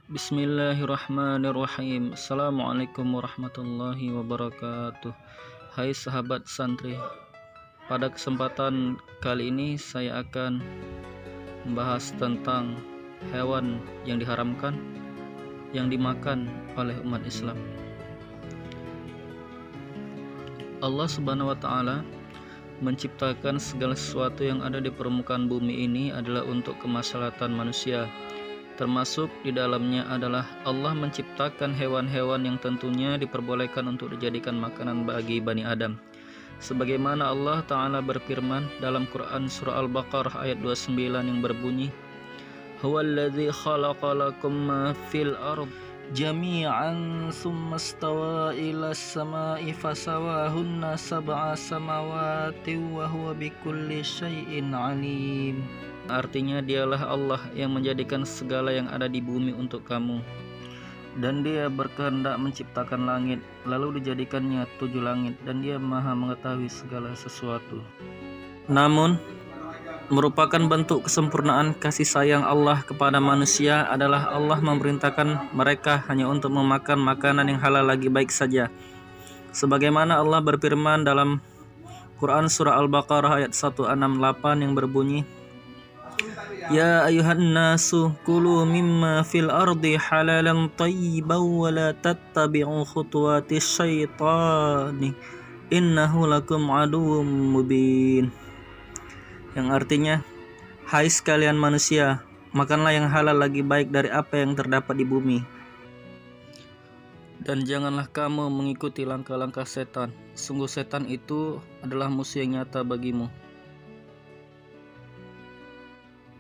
Bismillahirrahmanirrahim. Assalamualaikum warahmatullahi wabarakatuh. Hai sahabat santri, pada kesempatan kali ini saya akan membahas tentang hewan yang diharamkan yang dimakan oleh umat Islam. Allah Subhanahu wa taala menciptakan segala sesuatu yang ada di permukaan bumi ini adalah untuk kemaslahatan manusia. Termasuk di dalamnya adalah Allah menciptakan hewan-hewan yang tentunya diperbolehkan untuk dijadikan makanan bagi Bani Adam. Sebagaimana Allah Ta'ala berfirman dalam Quran Surah Al-Baqarah ayat 29 yang berbunyi, Huwallazi khalaqa lakum ma fil ard jami'an summa stawa ila samai fasawahunna sab'a samawati wa huwa bikulli syai'in alim. Artinya dialah Allah yang menjadikan segala yang ada di bumi untuk kamu, dan dia berkehendak menciptakan langit, lalu dijadikannya 7 langit, dan dia maha mengetahui segala sesuatu. Namun merupakan bentuk kesempurnaan kasih sayang Allah kepada manusia adalah Allah memerintahkan mereka hanya untuk memakan makanan yang halal lagi baik saja. Sebagaimana Allah berfirman dalam Quran Surah Al-Baqarah ayat 168 yang berbunyi, Ya ayuhan nasu kulu mimma fil ardi halalan tayyiban wa la tattabi'u khutuwatis syaitani innahu lakum aduwwum mubin. Yang artinya, hai sekalian manusia, makanlah yang halal lagi baik dari apa yang terdapat di bumi, dan janganlah kamu mengikuti langkah-langkah setan. Sungguh setan itu adalah musuh yang nyata bagimu.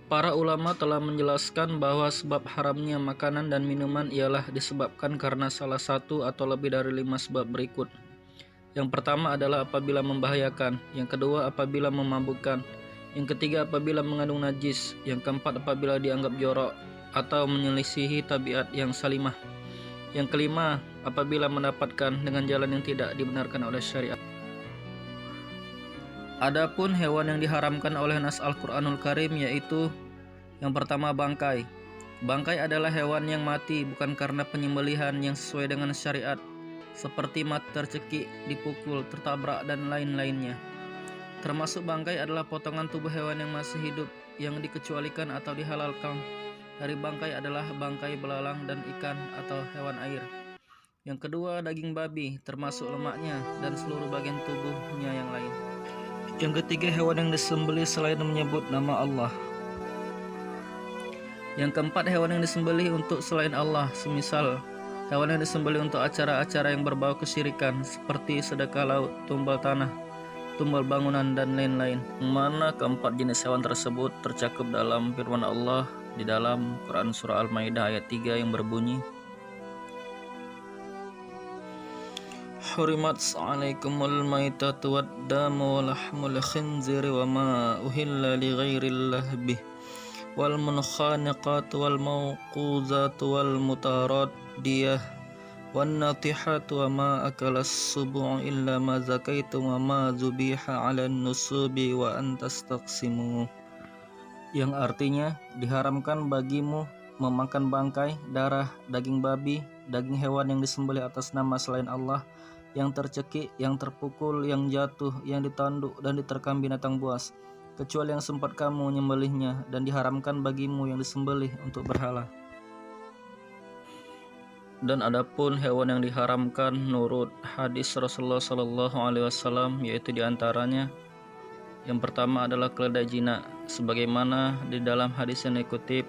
Para ulama telah menjelaskan bahwa sebab haramnya makanan dan minuman ialah disebabkan karena salah satu atau lebih dari 5 sebab berikut. Yang pertama adalah apabila membahayakan, yang kedua apabila memabukkan, yang ketiga apabila mengandung najis, yang keempat apabila dianggap jorok atau menyelisihi tabiat yang salimah, yang kelima apabila mendapatkan dengan jalan yang tidak dibenarkan oleh syariat. Adapun hewan yang diharamkan oleh nas Al-Quranul Karim yaitu yang pertama bangkai. Bangkai adalah hewan yang mati bukan karena penyembelihan yang sesuai dengan syariat, seperti mati tercekik, dipukul, tertabrak, dan lain-lainnya. Termasuk bangkai adalah potongan tubuh hewan yang masih hidup yang dikecualikan atau dihalalkan. Dari bangkai adalah bangkai belalang dan ikan atau hewan air. Yang kedua daging babi, termasuk lemaknya dan seluruh bagian tubuhnya yang lain. Yang ketiga hewan yang disembelih selain menyebut nama Allah. Yang keempat hewan yang disembelih untuk selain Allah, semisal hewan yang disembelih untuk acara-acara yang berbau kesyirikan seperti sedekah laut, tumbal tanah, tumbal bangunan, dan lain-lain. Mana keempat jenis hewan tersebut tercakup dalam firman Allah di dalam Quran Surah Al-Maidah ayat 3 yang berbunyi, Hurimat alaikumul maitatu wad-damu wa lahmul khinziri wa ma uhilla li ghairillah bih wal munkhaniqatu wal mawquzatu wal mutaradiyah wan natihatu wa ma akalas subu'u illa ma zakaitum wa ma zubiha 'alan nusubi wa an tastaqsimu. Yang artinya diharamkan bagimu memakan bangkai, darah, daging babi, daging hewan yang disembelih atas nama selain Allah, yang tercekik, yang terpukul, yang jatuh, yang ditanduk dan diterkam binatang buas, kecuali yang sempat kamu menyembelihnya, dan diharamkan bagimu yang disembelih untuk berhala. Dan adapun hewan yang diharamkan menurut hadis Rasulullah SAW yaitu diantaranya yang pertama adalah keledai jinak, sebagaimana di dalam hadis yang dikutip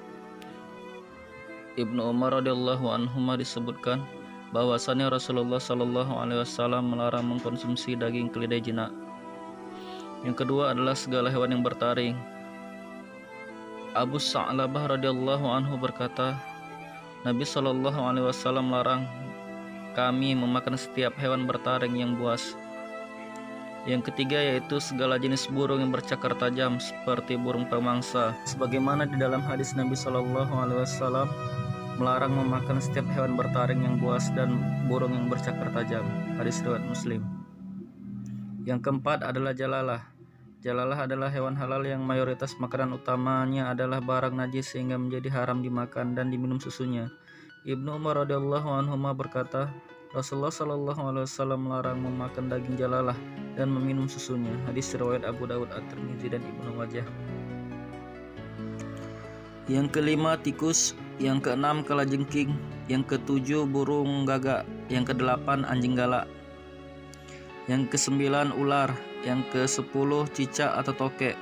Ibnu Umar radhiyallahu anhuma disebutkan bahwasannya Rasulullah SAW melarang mengkonsumsi daging keledai jinak. Yang kedua adalah segala hewan yang bertaring. Abu Sa'labah radhiyallahu anhu berkata, Nabi SAW melarang kami memakan setiap hewan bertaring yang buas. Yang ketiga yaitu segala jenis burung yang bercakar tajam seperti burung pemangsa, sebagaimana di dalam hadis Nabi SAW melarang memakan setiap hewan bertaring yang buas dan burung yang bercakar tajam. Hadis riwayat Muslim. Yang keempat adalah jalalah. Jalalah adalah hewan halal yang mayoritas makanan utamanya adalah barang najis sehingga menjadi haram dimakan dan diminum susunya. Ibnu Umar radhiyallahu anhuma berkata, Rasulullah Shallallahu alaihi wasallam melarang memakan daging jalalah dan meminum susunya. Hadis riwayat Abu Dawud, At-Tirmidzi dan Ibnu Majah. Yang kelima tikus, yang keenam kalajengking, yang ketujuh burung gagak, yang kedelapan anjing galak, yang kesembilan ular, yang ke-10 cicak atau tokek.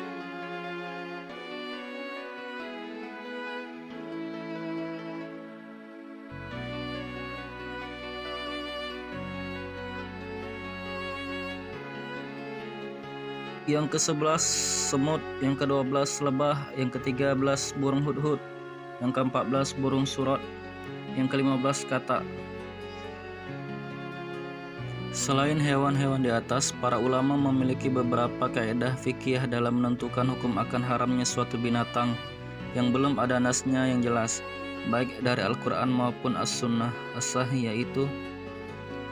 Yang ke-11 semut, yang ke-12 lebah, yang ke-13 burung hudhud, yang ke-14 burung surot, yang ke-15 katak. Selain hewan-hewan di atas, para ulama memiliki beberapa kaidah fikih dalam menentukan hukum akan haramnya suatu binatang yang belum ada nasnya yang jelas, baik dari Al-Quran maupun As-Sunnah As-Sahih, yaitu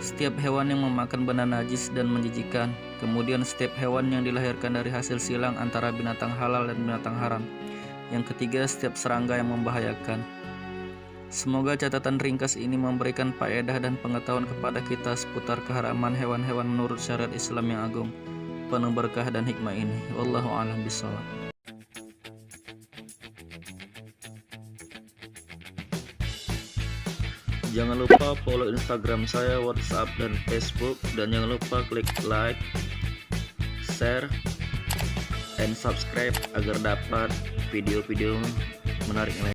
setiap hewan yang memakan benda najis dan menjijikan, kemudian setiap hewan yang dilahirkan dari hasil silang antara binatang halal dan binatang haram, yang ketiga setiap serangga yang membahayakan. Semoga catatan ringkas ini memberikan faedah dan pengetahuan kepada kita seputar keharaman hewan-hewan menurut syariat Islam yang agung, penuh berkah dan hikmah ini. Wallahu a'lam bishawab. Jangan lupa follow Instagram saya, WhatsApp, dan Facebook, dan jangan lupa klik like, share, and subscribe agar dapat video-video menarik lainnya.